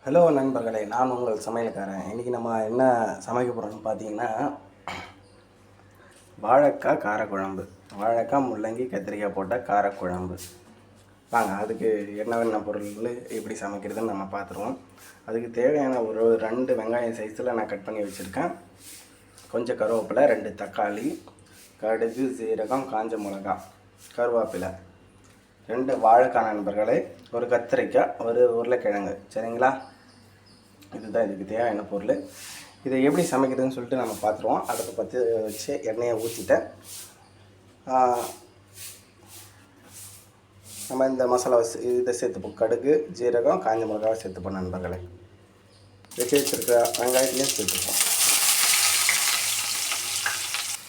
Hello நண்பர்களே, நான் உங்கள் சமையல்காரன். இன்றைக்கி நம்ம என்ன சமைக்க போகிறோம்னு பார்த்தீங்கன்னா, வாழைக்காய் காரக்குழம்பு. வாழைக்காய், முள்ளங்கி, கத்திரிக்காய் போட்ட காரக்குழம்பு. வாங்க அதுக்கு என்னென்ன பொருள் எப்படி சமைக்கிறதுன்னு நம்ம பார்த்துருவோம். அதுக்கு தேவையான ஒரு 2 வெங்காயம் சைஸில் நான் கட் பண்ணி வச்சுருக்கேன். கொஞ்சம் கருவேப்பிலை, 2 தக்காளி, கடுகு, சீரகம், காஞ்ச மிளகா, கருவேப்பிலை, 2 வாழைக்காய் நண்பர்களே, ஒரு கத்திரிக்காய், ஒரு உருளைக்கிழங்கு. சரிங்களா? இதுதான் இதுக்கு தேவையான பொருள். இதை எப்படி சமைக்கிறதுன்னு சொல்லிட்டு நம்ம பார்த்துருவோம். அடுப்பை பற்றி வச்சு எண்ணெயை ஊற்றிட்டேன். நம்ம இந்த மசாலா இதை சேர்த்துப்போம். கடுகு, ஜீரகம், காஞ்ச மிளகாவை சேர்த்துப்போம் நண்பர்களே. வச்சு வச்சுருக்க வெங்காயத்துலேயும் சேர்த்துப்போம்.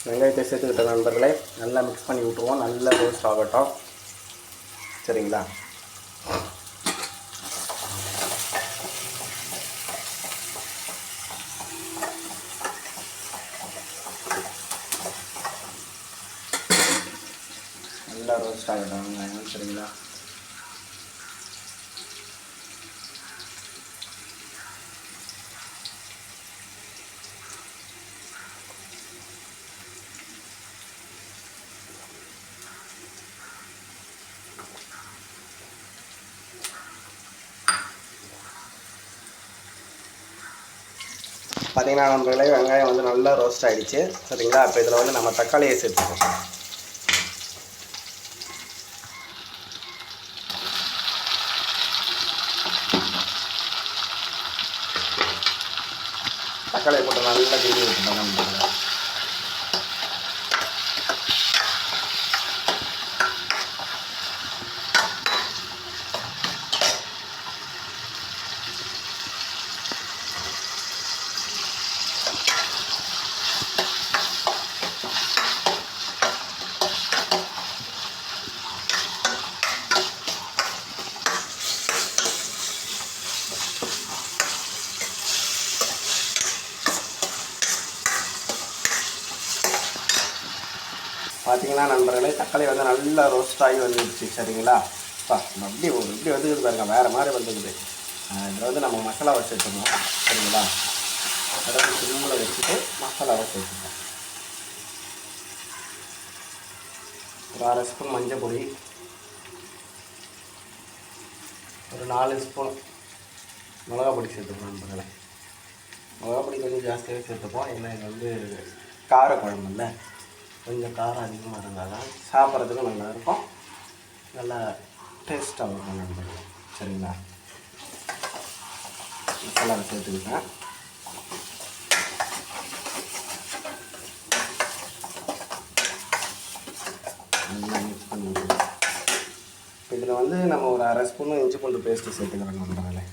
வெங்காயத்தை சேர்த்துக்கிட்ட நண்பர்களே நல்லா மிக்ஸ் பண்ணி விட்டுருவோம். நல்லா ரோஸ்ட் ஆகட்டும். சரிங்களா? நல்லா ரோஸ்ட் ஆகட்டும் வெங்காயம். சரிங்களா? பார்த்தீங்கன்னா நண்பர்களே, வெங்காயம் வந்து நல்லா ரோஸ்ட் ஆகிடுச்சு. சரிங்களா? இப்போ இதில் வந்து நம்ம தக்காளியை சேர்த்துப்போம். தக்காளியை போட்டு நல்லா கிண்டி விட்டுருந்தோம் நண்பர்களே. பார்த்தீங்கன்னா நண்பர்களே, தக்காளி வந்து நல்லா ரோஸ்ட் ஆகி வந்துடுச்சு. சரிங்களா? இப்படி வந்துக்குது பாருங்கள், வேறு மாதிரி வந்துக்குது. இதில் வந்து நம்ம மசாலாவை சேர்த்துக்கணும். சரிங்களா? அடுப்பு சிம்மில் வச்சுட்டு மசாலாவை சேர்த்துக்கணும். ஒரு 1/2 ஸ்பூன் மஞ்சள் பொடி, ஒரு 4 ஸ்பூன் மிளகா பொடி சேர்த்துப்போம் நண்பர்களே. மிளகா பொடி கொஞ்சம் ஜாஸ்தியாகவே சேர்த்துப்போம். ஏன்னா இது வந்து காரக்குழம்பு இல்லை, கொஞ்சம் காரம் அதிகமாக இருந்தால் தான் சாப்பிட்றதுக்கும் நல்லாயிருக்கும், நல்லா டேஸ்ட்டாக இருக்கும் நண்பர்களே. சரிங்களா? மசாலாவை சேர்த்துக்கிட்டேன். நல்லா மிக்ஸ் பண்ணி விட்டுருக்கோம். இப்போ இதில் வந்து நம்ம ஒரு 1/2 ஸ்பூன் இஞ்சி பூண்டு பேஸ்ட்டு சேர்த்துக்கிறோம் நண்பர்களே.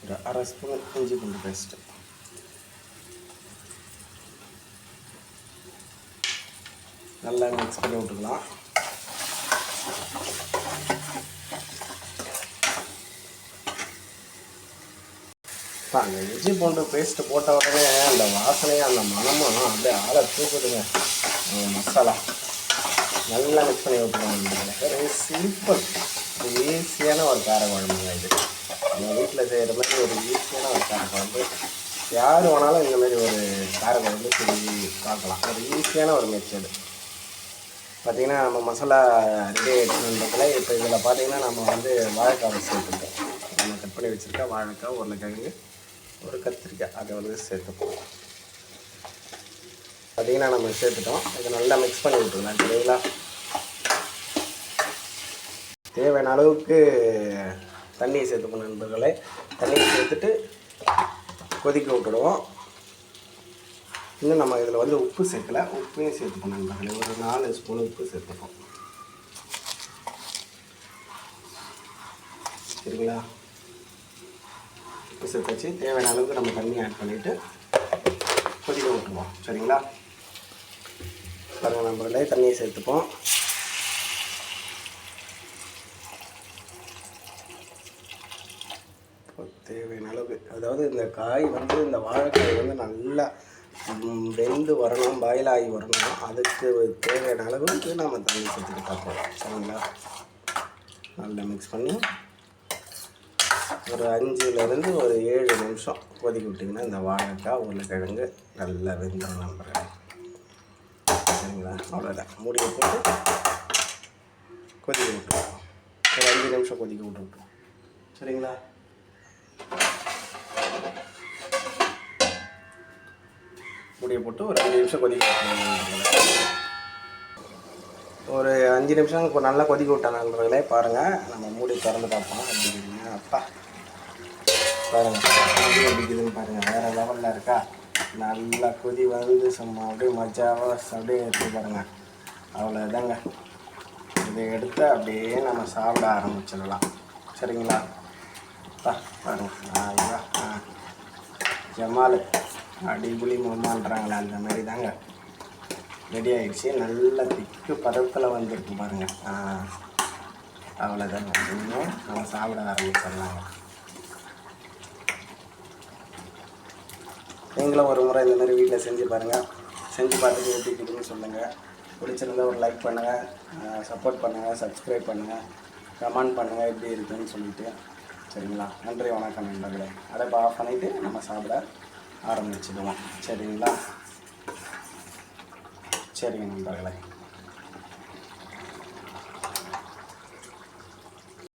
ஒரு 1/2 ஸ்பூன் இஞ்சி பூண்டு பேஸ்ட்டு. நல்லா மிக்ஸ் பண்ணி விட்டுக்கலாம். அந்த இஞ்சி பூண்டு பேஸ்ட்டு போட்ட உடனே அந்த வாசனையும் அந்த மனமும் அப்படியே ஆளை தூக்குதுங்க. மசாலா நல்லா மிக்ஸ் பண்ணி விட்டுருவாங்க. வெரி சிம்பிள், ஈஸியான ஒரு காரக்குழம்புங்க இது. நம்ம வீட்டில் செய்கிற மாதிரி ஒரு ஈஸியான ஒரு காரக்குழம்பு. யார் வேணாலும் இந்த மாதிரி ஒரு காரக்குழம்பு செஞ்சு பார்க்கலாம். ஒரு ஈஸியான ஒரு மெத்தடு. பார்த்திங்கன்னா நம்ம மசாலா ரெடி ஆகிடுச்சுன்றதுல இப்போ இதில் பார்த்திங்கன்னா நம்ம வந்து வாழைக்காவை சேர்த்துப்போம். நம்ம கட் பண்ணி வச்சுருக்கா வாழைக்காய், உருளைக்கிழங்கு, ஒரு கத்திரிக்காய், அதை வந்து சேர்த்துப்போம். பார்த்திங்கன்னா நம்ம சேர்த்துட்டோம். இதை நல்லா மிக்ஸ் பண்ணி விட்டுருலாம். சரிங்களா? தேவையான அளவுக்கு தண்ணியை சேர்த்துப்போம் நண்பர்களே. தண்ணியை சேர்த்துட்டு கொதிக்க விட்டுடுவோம். இன்னும் நம்ம இதில் வந்து உப்பு சேர்க்கலை, உப்பையும் சேர்த்துப்போம் நண்பர்களே. ஒரு 4 ஸ்பூன் உப்பு சேர்த்துப்போம். சரிங்களா? உப்பு சேர்த்தாச்சு. தேவையான அளவுக்கு நம்ம தண்ணி ஆட் பண்ணிவிட்டு கொதிக்க விட்டுருவோம். சரிங்களா? பாருங்கள் நண்பர்களே, தண்ணியை சேர்த்துப்போம். தேவையான அளவுக்கு, அதாவது இந்த காய் வந்து இந்த வாழைக்காய் வந்து நல்லா வெந்து வரணும், பாயில் ஆகி வரணும். அதுக்கு தேவையான அளவுக்கு நம்ம தண்ணி சேர்த்துக்கிட்டா போதும். சரிங்களா? நல்லா மிக்ஸ் பண்ணி ஒரு 5லேருந்து ஒரு 7 நிமிஷம் கொதிக்க விட்டிங்கன்னா இந்த வாழைக்காய் உருளைக்கிழங்கு நல்லா வெந்துடும் நம்புகிறேன். சரிங்களா? அவ்வளோதான். மூடியை போட்டு கொதிக்க விட்டுருவோம். ஒரு 5 நிமிஷம் கொதிக்க விட்டுவிட்டோம். சரிங்களா? மூடியை போட்டு ஒரு 5 நிமிஷம் கொதிக்க விட்டுருவோம். ஒரு 5 நிமிஷம் இப்போ நல்லா கொதிக்க விட்டானே பாருங்கள். நம்ம மூடி திறந்து பார்ப்போம். அப்படிங்கிறீங்க அப்பா பாருங்கள் அப்படியே அடிக்குதுன்னு பாருங்கள். வேறு லெவலில் இருக்கா? நல்லா கொதி வந்து சும்மா அப்படியே மஜாவாக அப்படியே எடுத்து பாருங்கள். அவ்வளோதாங்க. இதை எடுத்து அப்படியே நம்ம சாப்பிட ஆரம்பிச்சிடலாம். சரிங்களா? பாருங்கள். ஜமால் அடிபுலி மம்மான்றாங்களே அந்த மாதிரி தாங்க ரெடி ஆகிடுச்சு. நல்ல திக்கு பதத்தில் வந்துருக்கு பாருங்கள். அவ்வளோதாங்க. இன்னும் நம்ம சாப்பிட ஆரம்பிச்சிடலாங்க. நீங்களும் ஒரு முறை இந்த மாதிரி வீட்டில் செஞ்சு பாருங்கள். செஞ்சு பார்த்துட்டு எப்படி இருக்குதுன்னு சொல்லுங்கள். பிடிச்சிருந்தால் ஒரு லைக் பண்ணுங்கள், சப்போர்ட் பண்ணுங்கள், சப்ஸ்கிரைப் பண்ணுங்கள், கமெண்ட் பண்ணுங்கள் எப்படி இருக்குதுன்னு சொல்லிவிட்டு. சரிங்களா? நன்றி, வணக்கம் நண்பர்களே. அடுப்பை ஆஃப் பண்ணிவிட்டு நம்ம சாப்பிட ஆரம்பிச்சிடுவோம். சரிங்களா? சரிங்க நண்பர்களே.